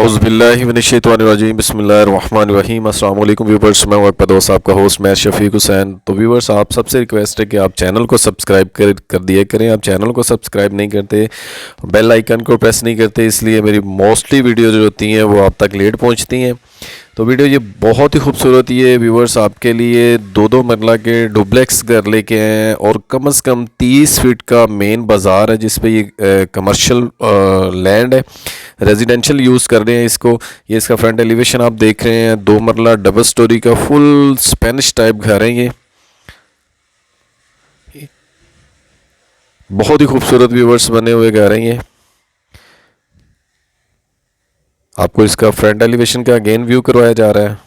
औज़ुबिल्लाहि मिनश्शैतानिर्रजीम बिस्मिल्लाहिर्रहमानिर्रहीम। अस्सलाम वालेकुम व्यूवर्स, मैं हूं आपका दोस्त आपका होस्ट मैं शफीक हुसैन। तो व्यूवर्स, आप सबसे रिक्वेस्ट है कि आप चैनल को सब्सक्राइब कर दिया करें। आप चैनल को सब्सक्राइब नहीं करते, बेल आइकन को प्रेस नहीं करते, इसलिए मेरी मोस्टली वीडियो जो होती हैं वो आप तक लेट पहुंचती हैं। तो वीडियो ये बहुत ही खूबसूरत ये व्यूवर्स आपके लिए दो मरला के डुप्लेक्स घर लेके आए हैं और कम से कम 30 फीट का मेन बाज़ार है जिस पे ये कमर्शियल लैंड है, रेजिडेंशियल यूज़ कर रहे हैं इसको। ये इसका फ्रंट एलिवेशन आप देख रहे हैं, 2 मरला डबल स्टोरी का फुल स्पेनिश टाइप घर है। ये बहुत ही खूबसूरत व्यूवर्स बने हुए घर हैं। ये आपको इसका फ्रंट एलिवेशन का अगेन व्यू करवाया जा रहा है।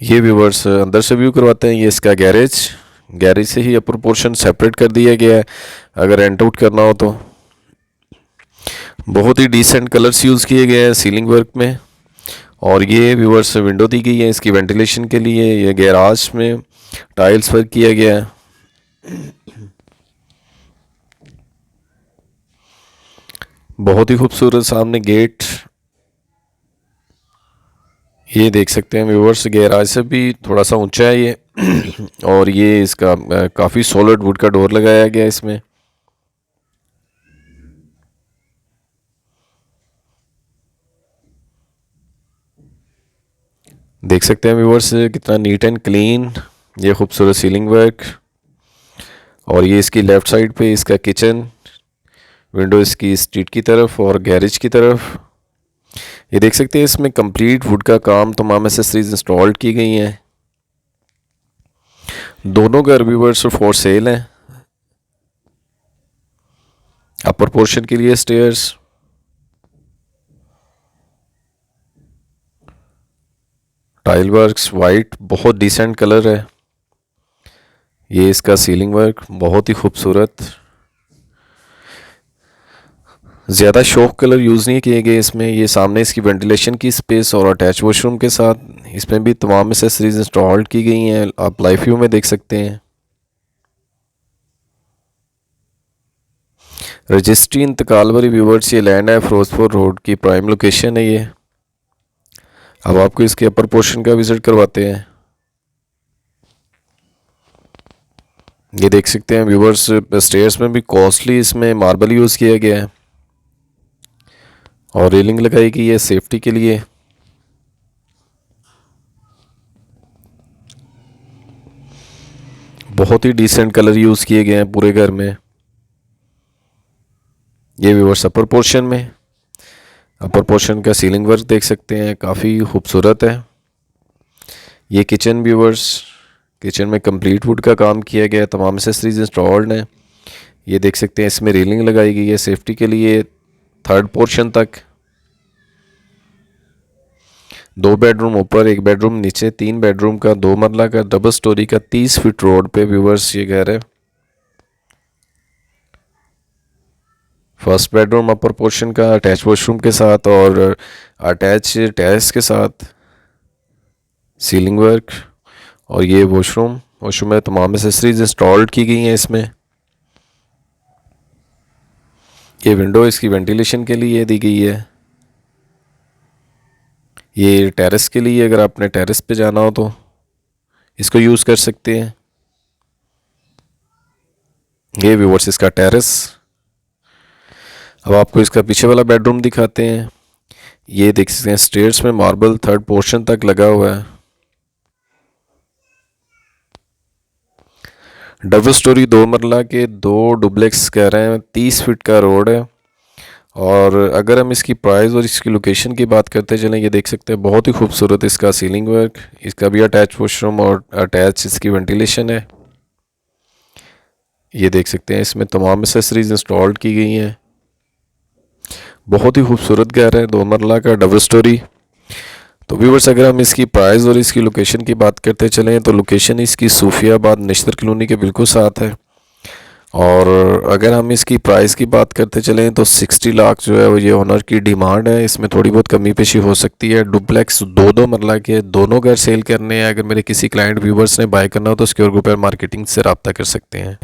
ये व्यूवर्स अंदर से व्यू करवाते हैं। ये इसका गैरेज से ही अपर पोर्शन सेपरेट कर दिया गया है अगर रेंट आउट करना हो तो। बहुत ही डिसेंट कलर्स यूज़ किए गए हैं सीलिंग वर्क में। और ये व्यूवर्स विंडो दी गई है इसकी वेंटिलेशन के लिए। ये गैराज में टाइल्स वर्क किया गया है। बहुत ही खूबसूरत सामने गेट ये देख सकते हैं व्यूवर्स, गैराज से भी थोड़ा सा ऊंचा है ये और ये इसका काफ़ी सॉलिड वुड का डोर लगाया गया है इसमें। देख सकते हैं व्यूवर्स कितना नीट एंड क्लीन ये खूबसूरत सीलिंग वर्क। और ये इसकी लेफ़्ट साइड पे इसका किचन, विंडो इसकी स्ट्रीट की तरफ और गैरेज की तरफ। ये देख सकते हैं इसमें कंप्लीट वुड का काम, तमाम एसेसरीज इंस्टॉल्ड की गई हैं। दोनों घर व्यूवर्स फॉर सेल हैं। अपर पोर्शन के लिए स्टेयर्स, टाइल वर्क्स वाइट बहुत डिसेंट कलर है। ये इसका सीलिंग वर्क बहुत ही खूबसूरत, ज़्यादा शौक कलर यूज़ नहीं किए गए इसमें। ये सामने इसकी वेंटिलेशन की स्पेस और अटैच वॉशरूम के साथ इसमें भी तमाम एसेसरीज इंस्टॉल्ड की गई हैं। आप लाइव व्यू में देख सकते हैं। रजिस्ट्री इंतकाल वाली व्यूवर्स ये लैंड है, फिरोजपुर रोड की प्राइम लोकेशन है ये। अब आपको इसके अपर पोर्शन का विज़िट करवाते हैं। ये देख सकते हैं व्यूवर्स स्टेयर्स में भी कॉस्टली इसमें मार्बल यूज़ किया गया है और रेलिंग लगाई गई है सेफ्टी के लिए। बहुत ही डिसेंट कलर यूज़ किए गए हैं पूरे घर में। ये व्यूवर्स अपर पोर्शन का सीलिंग वर्क देख सकते हैं, काफ़ी खूबसूरत है। ये किचन व्यूवर्स, किचन में कंप्लीट वुड का काम किया गया है, तमाम एसेसरीज इंस्टॉल्ड हैं। ये देख सकते हैं इसमें रेलिंग लगाई गई है सेफ्टी के लिए। थर्ड पोर्शन तक 2 बेडरूम ऊपर 1 बेडरूम नीचे, 3 बेडरूम का 2 मरला का डबल स्टोरी का 30 फीट रोड पे व्यूवर्स ये घर है। फर्स्ट बेडरूम अपर पोर्शन का अटैच वॉशरूम के साथ और अटैच टेरेस के साथ सीलिंग वर्क। और ये वॉशरूम में तमाम एसेसरीज इंस्टॉल्ड की गई हैं इसमें। ये विंडो इसकी वेंटिलेशन के लिए दी गई है। ये टेरेस के लिए, अगर आपने टेरेस पे जाना हो तो इसको यूज़ कर सकते हैं। ये व्यूवर्स इसका टेरेस। अब आपको इसका पीछे वाला बेडरूम दिखाते हैं। ये देख सकते हैं स्टेयर्स में मार्बल थर्ड पोर्शन तक लगा हुआ है। डबल स्टोरी 2 मरला के 2 डुप्लेक्स कह रहे हैं, 30 फीट का रोड है। और अगर हम इसकी प्राइस और इसकी लोकेशन की बात करते चलें, ये देख सकते हैं बहुत ही खूबसूरत इसका सीलिंग वर्क, इसका भी अटैच वॉशरूम और अटैच इसकी वेंटिलेशन है। ये देख सकते हैं इसमें तमाम एसेसरीज इंस्टॉल्ड की गई हैं। बहुत ही खूबसूरत घर है, 2 मरला का डबल स्टोरी। तो व्यूवर्स, अगर हम इसकी प्राइस और इसकी लोकेशन की बात करते चलें तो लोकेशन इसकी सूफियाबाद निश्तर कॉलोनी के बिल्कुल साथ है। और अगर हम इसकी प्राइस की बात करते चलें तो 60 लाख जो है वो ये ओनर की डिमांड है। इसमें थोड़ी बहुत कमी पेशी हो सकती है। डुप्लेक्स 2 मरला के दोनों घर सेल करने हैं। अगर मेरे किसी क्लाइंट व्यूवर्स ने बाय करना हो तो सिक्योर ग्रुप मार्केटिंग से रब्ता कर सकते हैं।